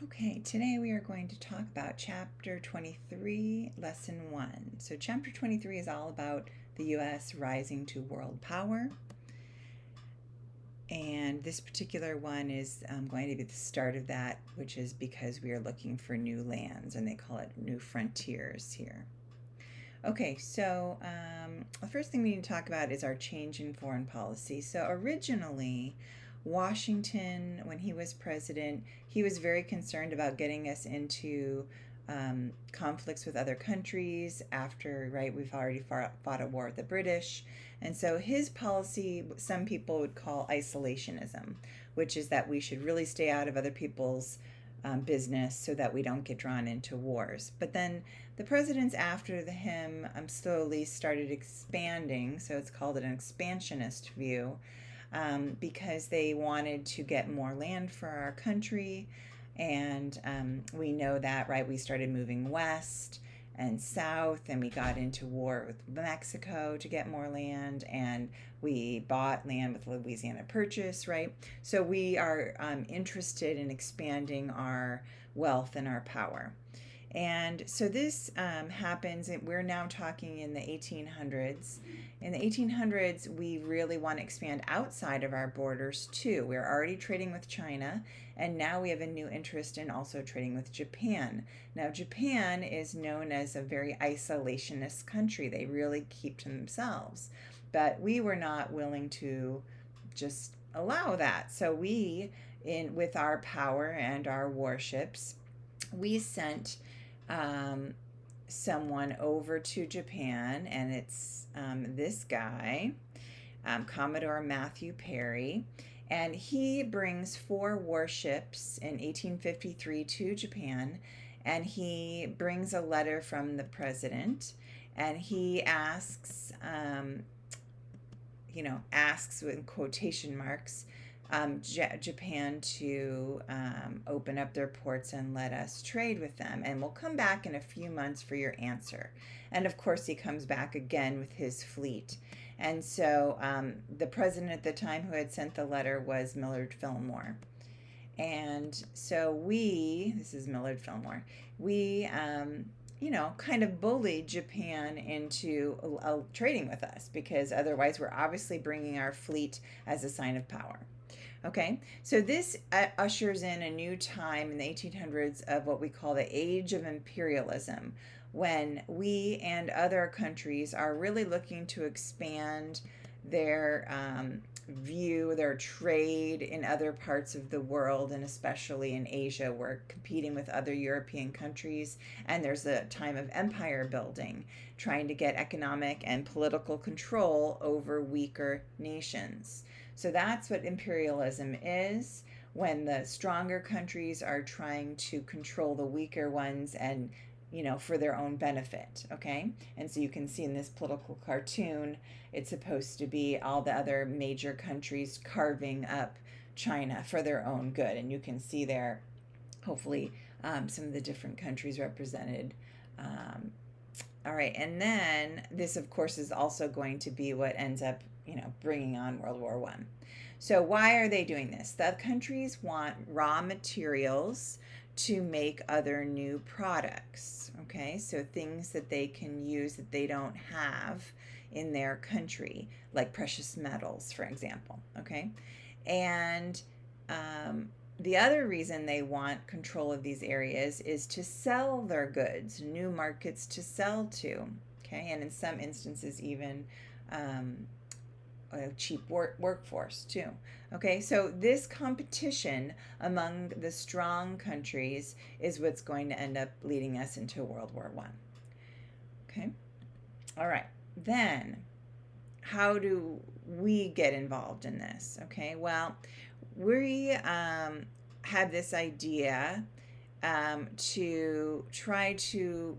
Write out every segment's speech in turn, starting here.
Okay, today we are going to talk about Chapter 23, Lesson 1. So, Chapter 23 is all about the U.S. rising to world power. And this particular one is going to be the start of that, which is because we are looking for new lands, and they call it new frontiers here. Okay, so the first thing we need to talk about is our change in foreign policy. So originally, Washington, when he was president, he was very concerned about getting us into conflicts with other countries after, right, we've already fought a war with the British. And so his policy, some people would call isolationism, which is that we should really stay out of other people's business so that we don't get drawn into wars. But then the presidents after him slowly started expanding, so it's called an expansionist view, because they wanted to get more land for our country. And we know that, right? We started moving west and south, and we got into war with Mexico to get more land, and we bought land with Louisiana Purchase, right? So we are interested in expanding our wealth and our power. And so this happens, and we're now talking in the 1800s. In the 1800s, we really want to expand outside of our borders too. We're already trading with China, and now we have a new interest in also trading with Japan. Now, Japan is known as a very isolationist country. They really keep to themselves. But we were not willing to just allow that. So we, with our power and our warships, we sent someone over to Japan, and it's this guy, Commodore Matthew Perry, and he brings 4 warships in 1853 to Japan, and he brings a letter from the president, and he asks, asks in quotation marks, Japan to open up their ports and let us trade with them. And we'll come back in a few months for your answer. And of course, he comes back again with his fleet. And so the president at the time who had sent the letter was Millard Fillmore. And so this is Millard Fillmore, we kind of bullied Japan into trading with us, because otherwise we're obviously bringing our fleet as a sign of power. Okay, so this ushers in a new time in the 1800s of what we call the age of imperialism, when we and other countries are really looking to expand their their trade in other parts of the world, and especially in Asia. We're competing with other European countries, and there's a time of empire building, trying to get economic and political control over weaker nations. So that's what imperialism is, when the stronger countries are trying to control the weaker ones, and for their own benefit. Okay, and so you can see in this political cartoon, it's supposed to be all the other major countries carving up China for their own good, and you can see there, hopefully, some of the different countries represented. All right, and then this, of course, is also going to be what ends up bringing on World War I. So why are they doing this? The countries want raw materials to make other new products, okay? So things that they can use that they don't have in their country, like precious metals, for example, okay? And the other reason they want control of these areas is to sell their goods, new markets to sell to, okay? And in some instances, even a cheap workforce too. Okay, so this competition among the strong countries is what's going to end up leading us into World War I. Okay, all right, then how do we get involved in this? Okay, well, we had this idea to try to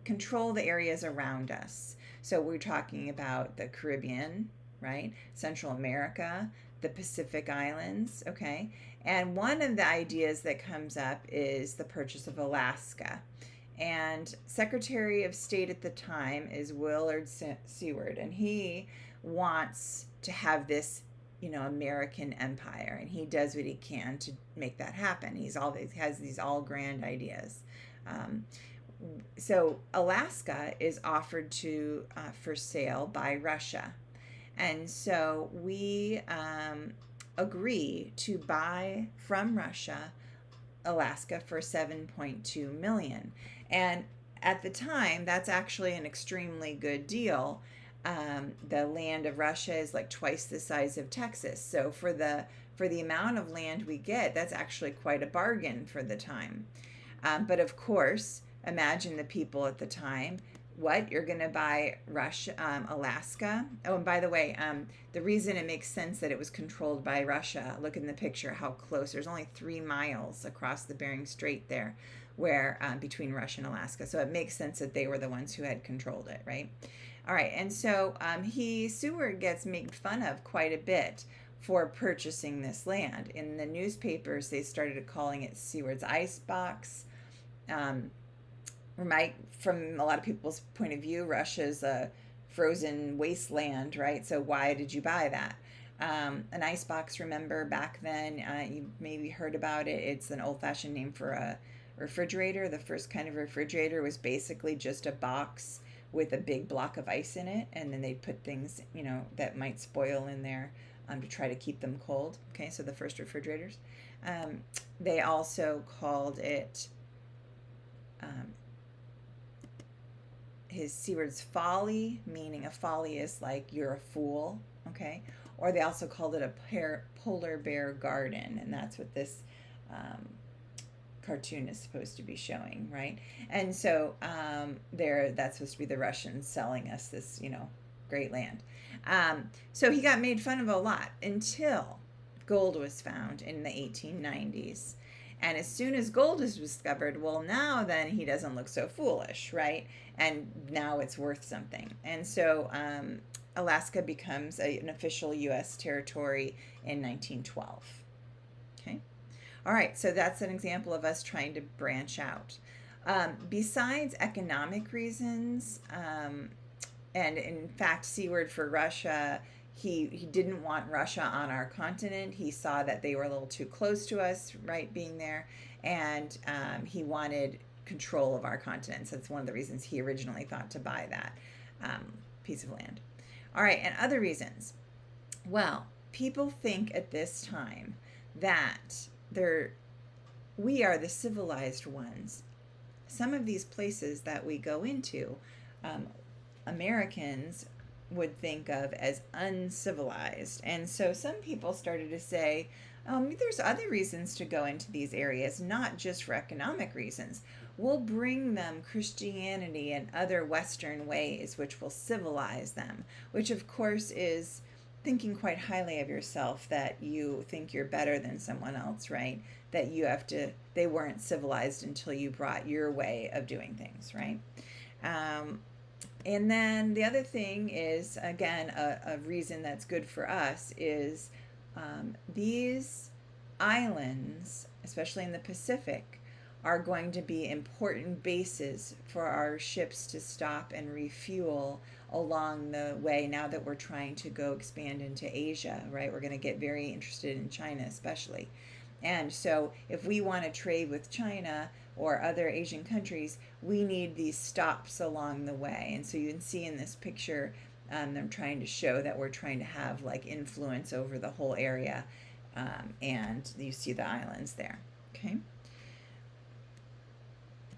control the areas around us. So we're talking about the Caribbean, right? Central America, the Pacific Islands, okay? And one of the ideas that comes up is the purchase of Alaska. And Secretary of State at the time is Willard Seward, and he wants to have this American empire, and he does what he can to make that happen. He's always has these all grand ideas. Um, so Alaska is offered to for sale by Russia, and so we agree to buy from Russia Alaska for 7.2 million. And at the time, that's actually an extremely good deal. The land of Russia is like twice the size of Texas. So for the amount of land we get, that's actually quite a bargain for the time. But of course, imagine the people at the time. What, you're going to buy Alaska? Oh, and by the way, the reason it makes sense that it was controlled by Russia, look in the picture how close. There's only 3 miles across the Bering Strait there, where between Russia and Alaska. So it makes sense that they were the ones who had controlled it, right? All right, and so Seward gets made fun of quite a bit for purchasing this land. In the newspapers, they started calling it Seward's icebox. From a lot of people's point of view, Russia's a frozen wasteland, right? So why did you buy that? An icebox, remember back then, you maybe heard about it. It's an old-fashioned name for a refrigerator. The first kind of refrigerator was basically just a box with a big block of ice in it, and then they'd put things, that might spoil in there to try to keep them cold. Okay, so the first refrigerators. They also called it his Seward's folly, meaning a folly is like you're a fool, okay? Or they also called it a polar bear garden, and that's what this cartoon is supposed to be showing, right? And so that's supposed to be the Russians selling us this, great land. So he got made fun of a lot until gold was found in the 1890s. And as soon as gold is discovered, well, now then he doesn't look so foolish, right? And now it's worth something. And so Alaska becomes an official U.S. territory in 1912. Okay. All right, so that's an example of us trying to branch out. Besides economic reasons, and in fact, Seward for Russia, he didn't want Russia on our continent. He saw that they were a little too close to us, right, being there, and he wanted control of our continent. So that's one of the reasons he originally thought to buy that piece of land. All right, and other reasons. Well, people think at this time that we are the civilized ones. Some of these places that we go into, Americans would think of as uncivilized. And so some people started to say, there's other reasons to go into these areas, not just for economic reasons. We'll bring them Christianity and other Western ways, which will civilize them, which of course is thinking quite highly of yourself, that you think you're better than someone else, right? That they weren't civilized until you brought your way of doing things, right? And then the other thing is, again, a reason that's good for us is these islands, especially in the Pacific, are going to be important bases for our ships to stop and refuel along the way now that we're trying to go expand into Asia, right? We're going to get very interested in China especially. And so if we want to trade with China or other Asian countries, we need these stops along the way. And so you can see in this picture, I'm trying to show that we're trying to have like influence over the whole area. And you see the islands there, okay?